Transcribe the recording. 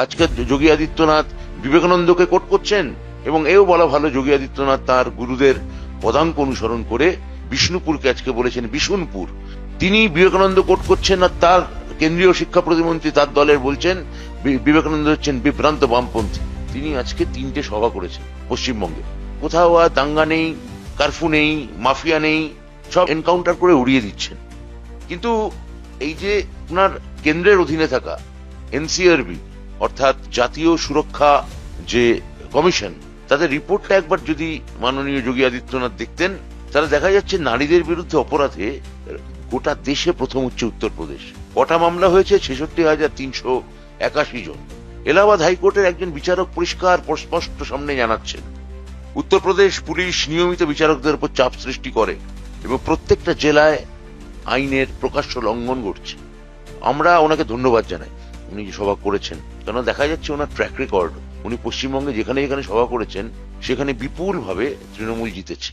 আজকে যোগী আদিত্যনাথ বিবেকানন্দকে কোট করছেন, এবং এও বলা ভালো যোগী আদিত্যনাথ তার গুরুদের পদাঙ্ক অনুসরণ করে বিষ্ণুপুরকে আজকে বলেছেন বিশুনপুর। তিনি বিবেকানন্দ কোট করছেন, আর তার কেন্দ্রীয় শিক্ষা প্রতিমন্ত্রী তার দলের বলছেন বিবেকানন্দ হচ্ছেন বিভ্রান্ত বামপন্থী। তিনি আজকে 3টে সভা করেছেন পশ্চিমবঙ্গে। কোথাও আর দাঙ্গা নেই, কারফিউ নেই, মাফিয়া নেই, সব এনকাউন্টার করে উড়িয়ে দিচ্ছেন। কিন্তু এই যে আপনার কেন্দ্রের অধীনে থাকা এনসিআরবি অর্থাৎ জাতীয় সুরক্ষা যে কমিশন, তাদের রিপোর্টটা একবার যদি মাননীয় যোগী আদিত্যনাথ দেখতেন, তাহলে দেখা যাচ্ছে নারীদের বিরুদ্ধে অপরাধে গোটা দেশে প্রথম হচ্ছে উত্তরপ্রদেশ। কটা মামলা হয়েছে? 66,381 জন। এলাহাবাদ হাইকোর্টের একজন বিচারক পরিষ্কার স্পষ্ট সামনে জানাচ্ছেন উত্তরপ্রদেশ পুলিশ নিয়মিত বিচারকদের উপর চাপ সৃষ্টি করে এবং প্রত্যেকটা জেলায় আইনের প্রকাশ্য লঙ্ঘন ঘটছে। আমরা ওনাকে ধন্যবাদ জানাই, উনি যে সভা করেছেন, কেন দেখা যাচ্ছে ওনার ট্র্যাক রেকর্ড, উনি পশ্চিমবঙ্গে যেখানে যেখানে সভা করেছেন সেখানে বিপুল ভাবে তৃণমূল জিতেছে।